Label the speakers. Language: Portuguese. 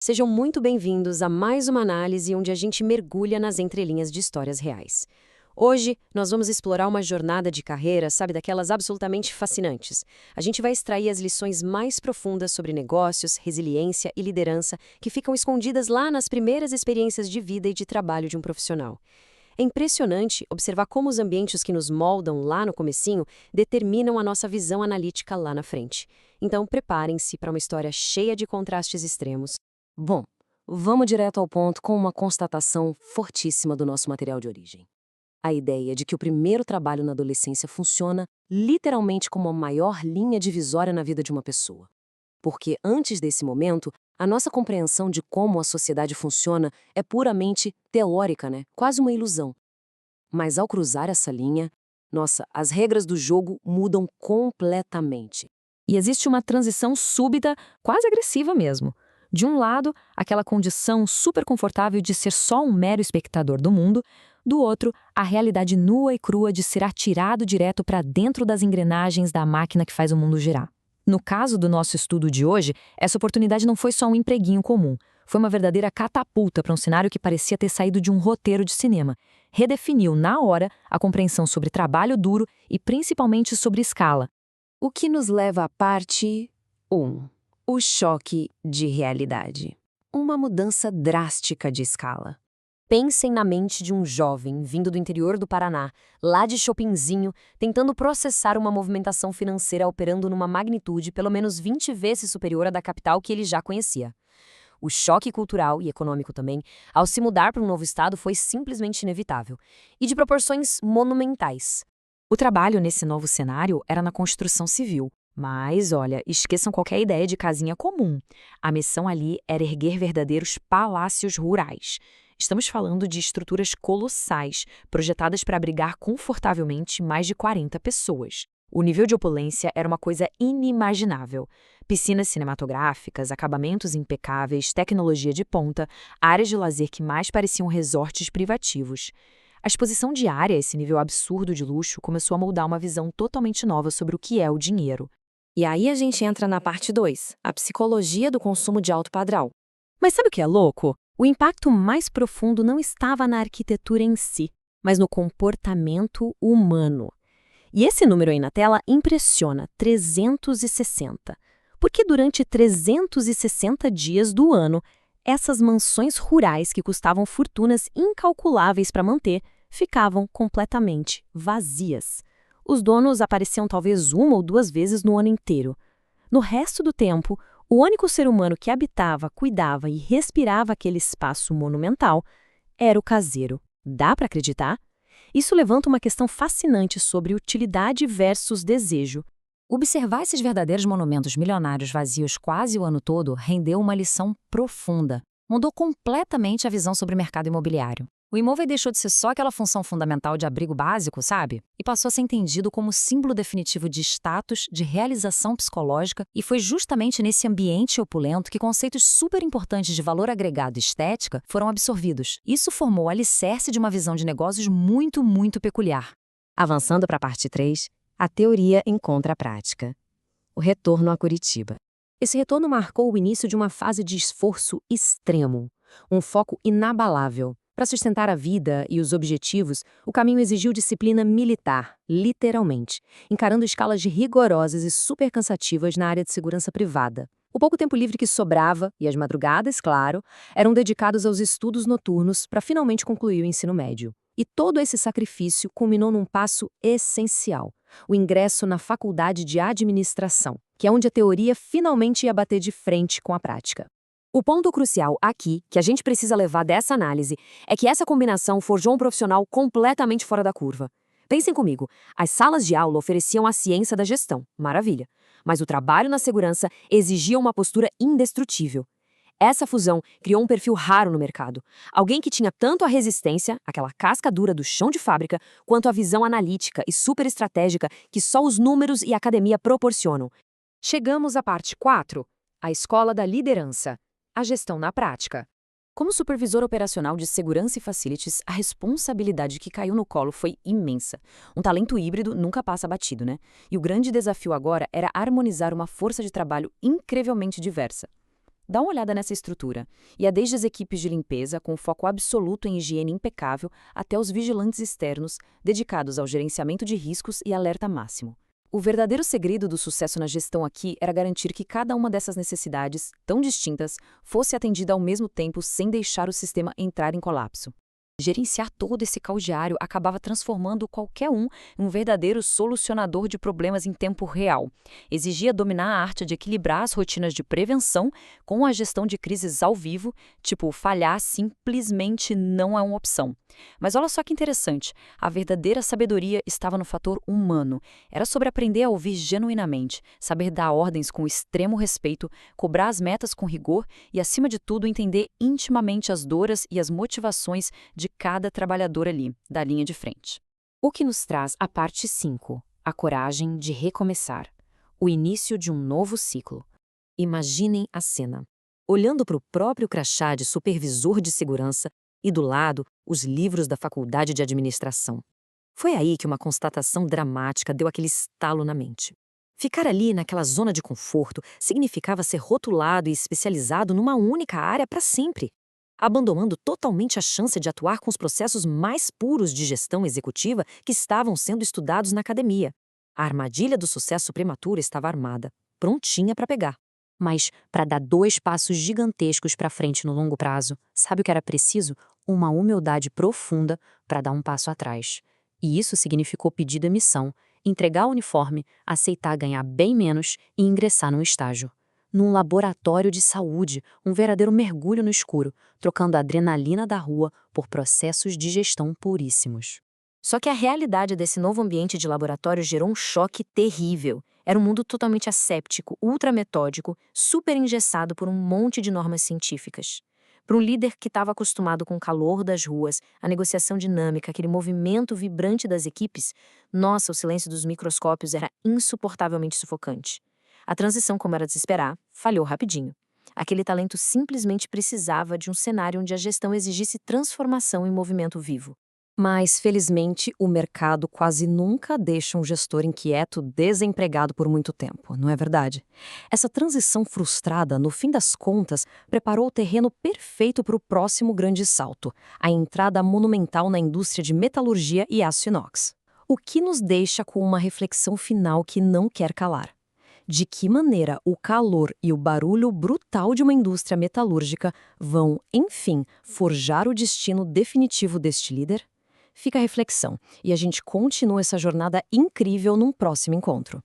Speaker 1: Sejam muito bem-vindos a mais uma análise onde a gente mergulha nas entrelinhas de histórias reais. Hoje, nós vamos explorar uma jornada de carreira, sabe, daquelas absolutamente fascinantes. A gente vai extrair as lições mais profundas sobre negócios, resiliência e liderança que ficam escondidas lá nas primeiras experiências de vida e de trabalho de um profissional. É impressionante observar como os ambientes que nos moldam lá no comecinho determinam a nossa visão analítica lá na frente. Então, preparem-se para uma história cheia de contrastes extremos.
Speaker 2: Bom, vamos direto ao ponto com uma constatação fortíssima do nosso material de origem. A ideia de que o primeiro trabalho na adolescência funciona literalmente como a maior linha divisória na vida de uma pessoa. Porque antes desse momento, a nossa compreensão de como a sociedade funciona é puramente teórica, né? Quase uma ilusão. Mas ao cruzar essa linha, nossa, as regras do jogo mudam completamente.
Speaker 3: E existe uma transição súbita, quase agressiva mesmo. De um lado, aquela condição super confortável de ser só um mero espectador do mundo, do outro, a realidade nua e crua de ser atirado direto para dentro das engrenagens da máquina que faz o mundo girar. No caso do nosso estudo de hoje, essa oportunidade não foi só um empreguinho comum, foi uma verdadeira catapulta para um cenário que parecia ter saído de um roteiro de cinema. Redefiniu, na hora, a compreensão sobre trabalho duro e principalmente sobre escala.
Speaker 2: O que nos leva à parte 1. O choque de realidade. Uma mudança drástica de escala.
Speaker 1: Pensem na mente de um jovem vindo do interior do Paraná, lá de Chopinzinho, tentando processar uma movimentação financeira operando numa magnitude pelo menos 20 vezes superior à da capital que ele já conhecia. O choque cultural e econômico também, ao se mudar para um novo estado, foi simplesmente inevitável, e de proporções monumentais.
Speaker 3: O trabalho nesse novo cenário era na construção civil. Mas, olha, esqueçam qualquer ideia de casinha comum. A missão ali era erguer verdadeiros palácios rurais. Estamos falando de estruturas colossais, projetadas para abrigar confortavelmente mais de 40 pessoas. O nível de opulência era uma coisa inimaginável. Piscinas cinematográficas, acabamentos impecáveis, tecnologia de ponta, áreas de lazer que mais pareciam resorts privativos. A exposição diária a esse nível absurdo de luxo começou a moldar uma visão totalmente nova sobre o que é o dinheiro.
Speaker 2: E aí a gente entra na parte 2, a psicologia do consumo de alto padrão.
Speaker 1: Mas sabe o que é louco? O impacto mais profundo não estava na arquitetura em si, mas no comportamento humano. E esse número aí na tela impressiona, 360. Porque durante 360 dias do ano, essas mansões rurais que custavam fortunas incalculáveis para manter ficavam completamente vazias. Os donos apareciam talvez uma ou duas vezes no ano inteiro. No resto do tempo, o único ser humano que habitava, cuidava e respirava aquele espaço monumental era o caseiro. Dá para acreditar? Isso levanta uma questão fascinante sobre utilidade versus desejo.
Speaker 3: Observar esses verdadeiros monumentos milionários vazios quase o ano todo rendeu uma lição profunda. Mudou completamente a visão sobre o mercado imobiliário. O imóvel deixou de ser só aquela função fundamental de abrigo básico, sabe? E passou a ser entendido como símbolo definitivo de status, de realização psicológica, e foi justamente nesse ambiente opulento que conceitos super importantes de valor agregado e estética foram absorvidos. Isso formou o alicerce de uma visão de negócios muito, muito peculiar.
Speaker 2: Avançando para a parte 3, a teoria encontra a prática. O retorno a Curitiba. Esse retorno marcou o início de uma fase de esforço extremo, um foco inabalável. Para sustentar a vida e os objetivos, o caminho exigiu disciplina militar, literalmente, encarando escalas rigorosas e super cansativas na área de segurança privada. O pouco tempo livre que sobrava, e as madrugadas, claro, eram dedicados aos estudos noturnos para finalmente concluir o ensino médio. E todo esse sacrifício culminou num passo essencial: o ingresso na Faculdade de Administração, que é onde a teoria finalmente ia bater de frente com a prática. O ponto crucial aqui, que a gente precisa levar dessa análise, é que essa combinação forjou um profissional completamente fora da curva. Pensem comigo, as salas de aula ofereciam a ciência da gestão, maravilha, mas o trabalho na segurança exigia uma postura indestrutível. Essa fusão criou um perfil raro no mercado, alguém que tinha tanto a resistência, aquela casca dura do chão de fábrica, quanto a visão analítica e super estratégica que só os números e a academia proporcionam. Chegamos à parte 4, a escola da liderança. A gestão na prática.
Speaker 3: Como supervisor operacional de segurança e facilities, a responsabilidade que caiu no colo foi imensa. Um talento híbrido nunca passa batido, né? E o grande desafio agora era harmonizar uma força de trabalho incrivelmente diversa. Dá uma olhada nessa estrutura. E é desde as equipes de limpeza, com foco absoluto em higiene impecável, até os vigilantes externos, dedicados ao gerenciamento de riscos e alerta máximo. O verdadeiro segredo do sucesso na gestão aqui era garantir que cada uma dessas necessidades, tão distintas, fosse atendida ao mesmo tempo sem deixar o sistema entrar em colapso. Gerenciar todo esse caos diário acabava transformando qualquer um em um verdadeiro solucionador de problemas em tempo real. Exigia dominar a arte de equilibrar as rotinas de prevenção com a gestão de crises ao vivo, tipo, falhar simplesmente não é uma opção. Mas olha só que interessante, a verdadeira sabedoria estava no fator humano. Era sobre aprender a ouvir genuinamente, saber dar ordens com extremo respeito, cobrar as metas com rigor e, acima de tudo, entender intimamente as dores e as motivações de cada trabalhador ali, da linha de frente.
Speaker 2: O que nos traz a parte 5, a coragem de recomeçar, o início de um novo ciclo. Imaginem a cena. Olhando para o próprio crachá de supervisor de segurança e do lado, os livros da faculdade de administração. Foi aí que uma constatação dramática deu aquele estalo na mente. Ficar ali naquela zona de conforto significava ser rotulado e especializado numa única área para sempre, abandonando totalmente a chance de atuar com os processos mais puros de gestão executiva que estavam sendo estudados na academia. A armadilha do sucesso prematuro estava armada, prontinha para pegar. Mas, para dar 2 passos gigantescos para frente no longo prazo, sabe o que era preciso? Uma humildade profunda para dar um passo atrás. E isso significou pedir demissão, entregar o uniforme, aceitar ganhar bem menos e ingressar num estágio. Num laboratório de saúde, um verdadeiro mergulho no escuro, trocando a adrenalina da rua por processos de gestão puríssimos. Só que a realidade desse novo ambiente de laboratório gerou um choque terrível. Era um mundo totalmente asséptico, ultrametódico, super engessado por um monte de normas científicas. Para um líder que estava acostumado com o calor das ruas, a negociação dinâmica, aquele movimento vibrante das equipes, nossa, o silêncio dos microscópios era insuportavelmente sufocante. A transição, como era de se esperar, falhou rapidinho. Aquele talento simplesmente precisava de um cenário onde a gestão exigisse transformação em movimento vivo.
Speaker 1: Mas, felizmente, o mercado quase nunca deixa um gestor inquieto desempregado por muito tempo, não é verdade? Essa transição frustrada, no fim das contas, preparou o terreno perfeito para o próximo grande salto, a entrada monumental na indústria de metalurgia e aço inox. O que nos deixa com uma reflexão final que não quer calar. De que maneira o calor e o barulho brutal de uma indústria metalúrgica vão, enfim, forjar o destino definitivo deste líder? Fica a reflexão, e a gente continua essa jornada incrível num próximo encontro.